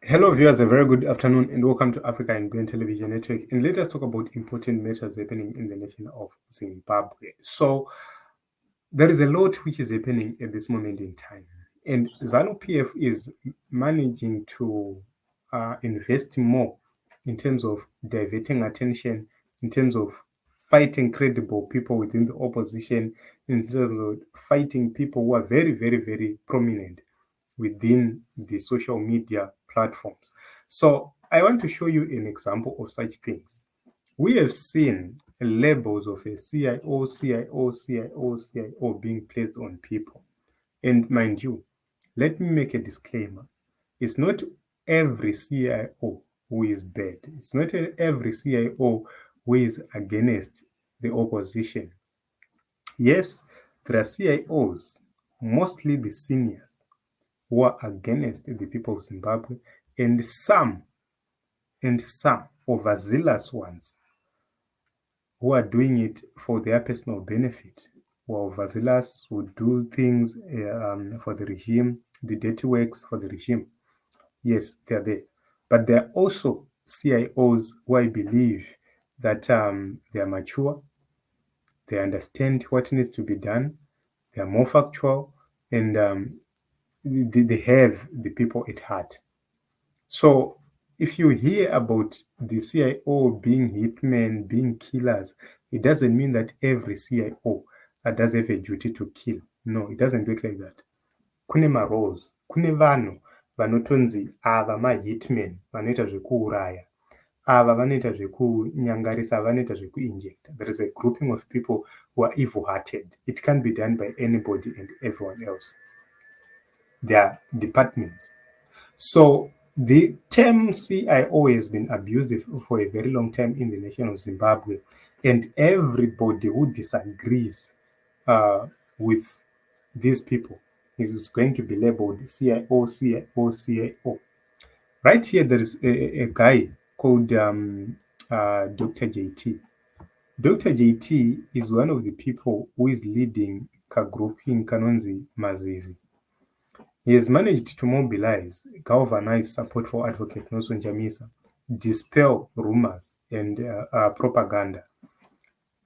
Hello, viewers. A very good afternoon, and welcome to Africa and Beyond Television Network. And let us talk about important matters happening in the nation of Zimbabwe. So, there is a lot which is happening at this moment in time, and ZANU PF is managing to invest more in terms of diverting attention, in terms of fighting credible people within the opposition, in terms of fighting people who are very, very, very prominent within the social media platforms. So I want to show you an example of such things. We have seen labels of a CIO, CIO, CIO, CIO being placed on people. And mind you, let me make a disclaimer. It's not every CIO who is bad. It's not every CIO who is against the opposition. Yes, there are CIOs, mostly the seniors, who are against the people of Zimbabwe, and some overzealous ones who are doing it for their personal benefit, who are overzealous, who do things for the regime, the dirty works for the regime. Yes, they're there. But there are also CIOs who I believe that they are mature, they understand what needs to be done, they are more factual, and they have the people at heart. So if you hear about the CIO being hitmen, being killers, it doesn't mean that every CIO does have a duty to kill. No, it doesn't work like that. Kune maroles, kune vanhu vanotonzi ava mahitmen vanoita zvekuuraya, ava vanoita zvekunyangarisa, vanoita zvekuinjecta. There is a grouping of people who are evil-hearted. It can be done by anybody and everyone else. There are departments. So the term CIO has been abused for a very long time in the nation of Zimbabwe, and everybody who disagrees with these people is going to be labeled CIO, CIO, CIO. Right here, there is a guy called Dr. JT. Dr. JT is one of the people who is leading kagrouping kanonzi Mazizi. He has managed to mobilize, galvanize support for Advocate Nelson Chamisa, dispel rumors and propaganda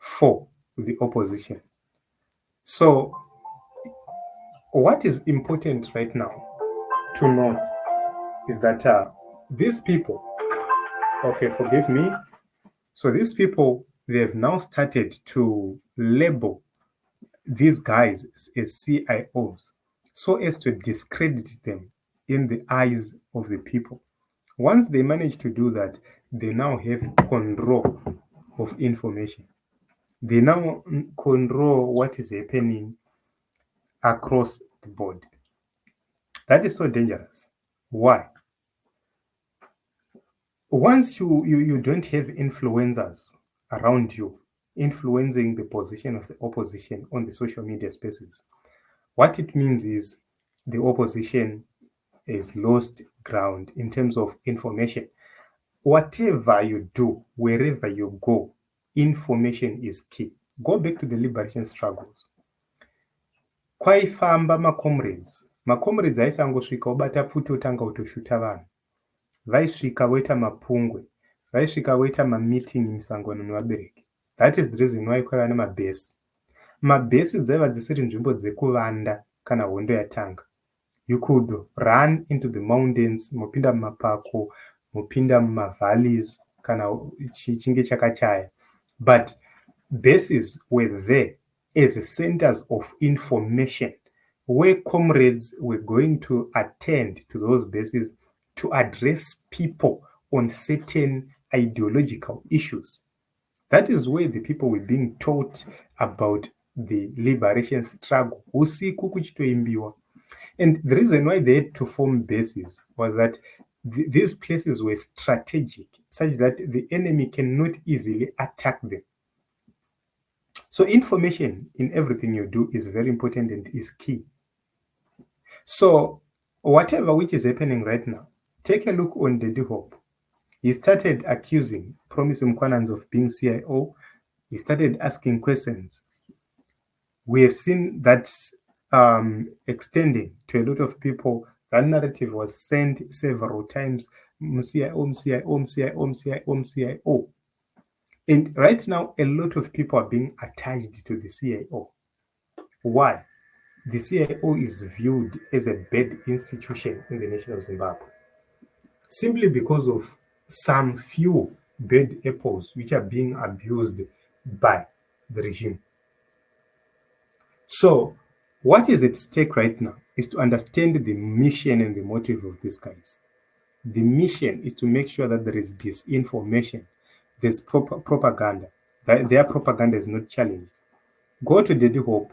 for the opposition. So, what is important right now to note is that these people, okay, forgive me. So, these people, they have now started to label these guys as CIOs so as to discredit them in the eyes of the people. Once they manage to do that, they now have control of information. They now control what is happening across the board. That is so dangerous. Why? Once you don't have influencers around you influencing the position of the opposition on the social media spaces, what it means is the opposition has lost ground in terms of information. Whatever you do, wherever you go, information is key. Go back to the liberation struggles. Kwaifamba macomrades aisangosvika obata pfuti otanga kutoshuta vanhu, vaisvika voita mapungwe, vaisvika voita mameeting misangano nevabereki. That is the reason why kwaiva nemabhesi. Mabhesi dzaiva dzisiri nzvimbo dzekuvanda kana hondo yatanga. You could run into the mountains, mopinda mumapako, mopinda mumavalleys kana chinge chakachaya. But bases were there as centers of information where comrades were going to attend to those bases to address people on certain ideological issues. That is where the people were being taught about the liberation struggle. Usiku kuchitoimbiwa. And the reason why they had to form bases was that these places were strategic, such that the enemy cannot easily attack them. So information in everything you do is very important and is key. So whatever which is happening right now, take a look on Daddy Hope. He started accusing Promise Mkwananz of being CIO. He started asking questions. We have seen that extending to a lot of people That narrative was sent several times. CIO, CIO, CIO, CIO, CIO. And right now, a lot of people are being attached to the CIO. Why? The CIO is viewed as a bad institution in the nation of Zimbabwe, simply because of some few bad apples which are being abused by the regime. So, what is at stake right now is to understand the mission and the motive of these guys. The mission is to make sure that there is disinformation, there's propaganda, that their propaganda is not challenged. Go to Daddy Hope,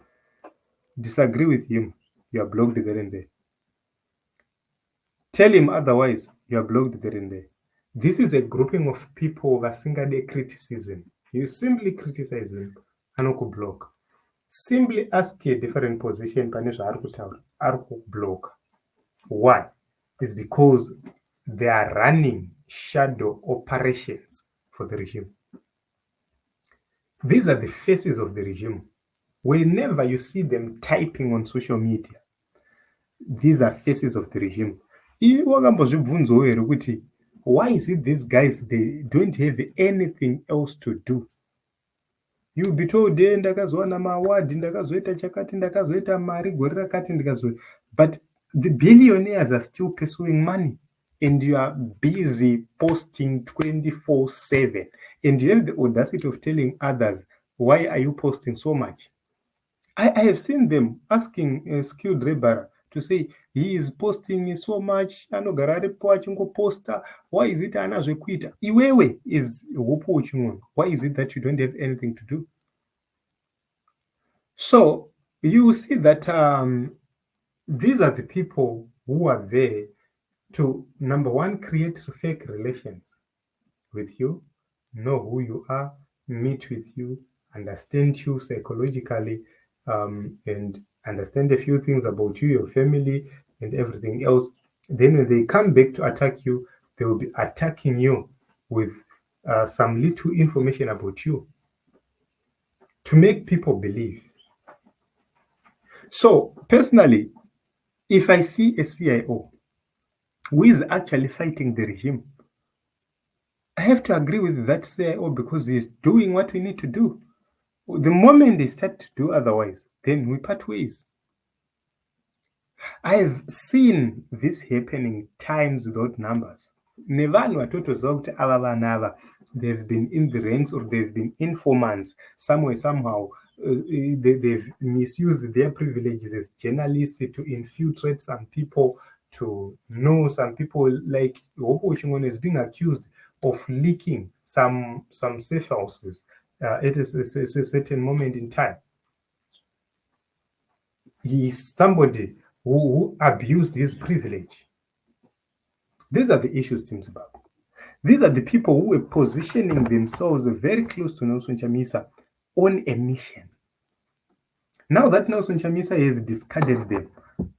disagree with him, you are blocked there and there. Tell him otherwise, you are blocked there and there. This is a grouping of people of a single day criticism. You simply criticize them and block. Simply ask a different position, block. Why? It's because they are running shadow operations for the regime. These are the faces of the regime. Whenever you see them typing on social media, these are faces of the regime. Why is it these guys, they don't have anything else to do? You'll be told, ndakazowana maawadi, ndakazoita chakati, ndakazoita mari gore rakati, but the billionaires are still pursuing money, and you are busy posting 24/7, and you have the audacity of telling others, why are you posting so much? I have seen them asking a skilled laborer to say he is posting so much, anogara aripo achingoposta, why is it ana zvekuita? Iwewe is hupo uchingono. Why is it that you don't have anything to do? So you see that these are the people who are there to, number one, create fake relations with you, know who you are, meet with you, understand you psychologically, and understand a few things about you, your family, and everything else. Then when they come back to attack you, they will be attacking you with some little information about you to make people believe. So personally, if I see a CIO who is actually fighting the regime, I have to agree with that CIO because he's doing what we need to do. The moment they start to do otherwise, then we part ways. I've seen this happening times without numbers. Nevanhu vatotoziva kuti ava vana ava, they've been in the ranks or they've been informants somewhere, somehow. They've misused their privileges as journalists to infiltrate some people, to know some people. Like Hopo Uchingono is being accused of leaking some safe houses at a certain moment in time. He is somebody who abused his privilege. These are the issues, Team Zimbabwe. These are the people who were positioning themselves very close to Nelson Chamisa on a mission. Now that Nelson Chamisa has discarded them,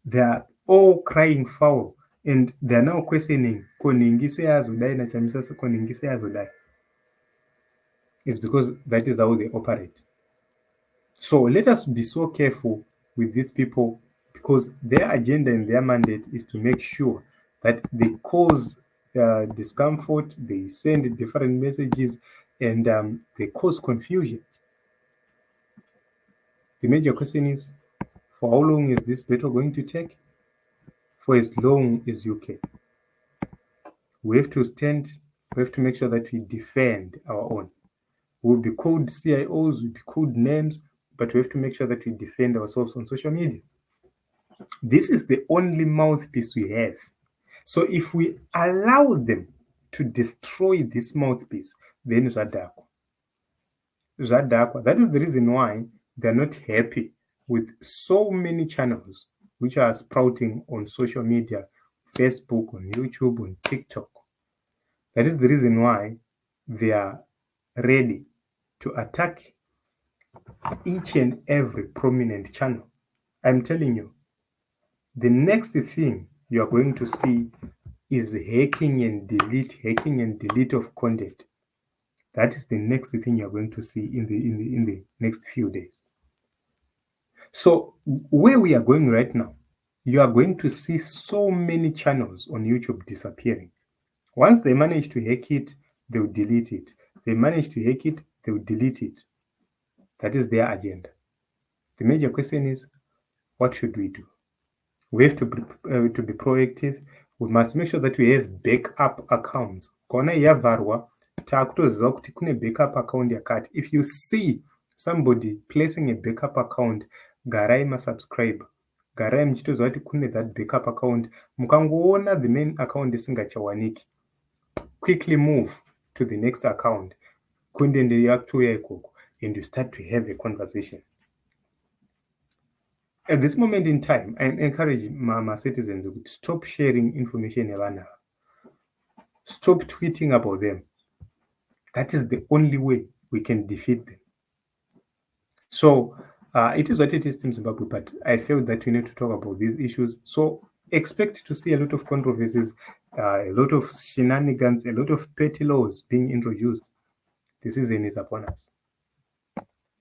they are all crying foul, and they are now questioning, it's because that is how they operate. So let us be so careful with these people, because their agenda and their mandate is to make sure that they cause discomfort, they send different messages, and they cause confusion. The major question is, for how long is this battle going to take? For as long as you can. We have to stand, we have to make sure that we defend our own. We'll be called CIOs, we'll be called names, but we have to make sure that we defend ourselves on social media. This is the only mouthpiece we have. So if we allow them to destroy this mouthpiece, then Zadakwa. That is the reason why they're not happy with so many channels which are sprouting on social media, Facebook, on YouTube, on TikTok. That is the reason why they are ready to attack each and every prominent channel. I'm telling you, the next thing you are going to see is hacking and delete of content. That is the next thing you are going to see in the next few days. So where we are going right now you are going to see so many channels on YouTube disappearing. Once they manage to hack it, they will delete it. They manage to hack it, they will delete it. That is their agenda. The major question is, what should we do? We have to be proactive. We must make sure that we have backup accounts. Kona yavarwa, takutoziva kuti kune backup account yakati. If you see somebody placing a backup account, garai masubscribe. Garai muchitoziva kuti kune that backup account. Mukangoona the main account isingachawaniki, quickly move to the next account. Kundende yakuuya ikoko, and you start to have a conversation. At this moment in time, I encourage my citizens to stop sharing information yavana. Stop tweeting about them. That is the only way we can defeat them. So it is what it is, Team Zimbabwe, but I felt that we need to talk about these issues. So expect to see a lot of controversies, a lot of shenanigans, a lot of petty laws being introduced. The season is upon us.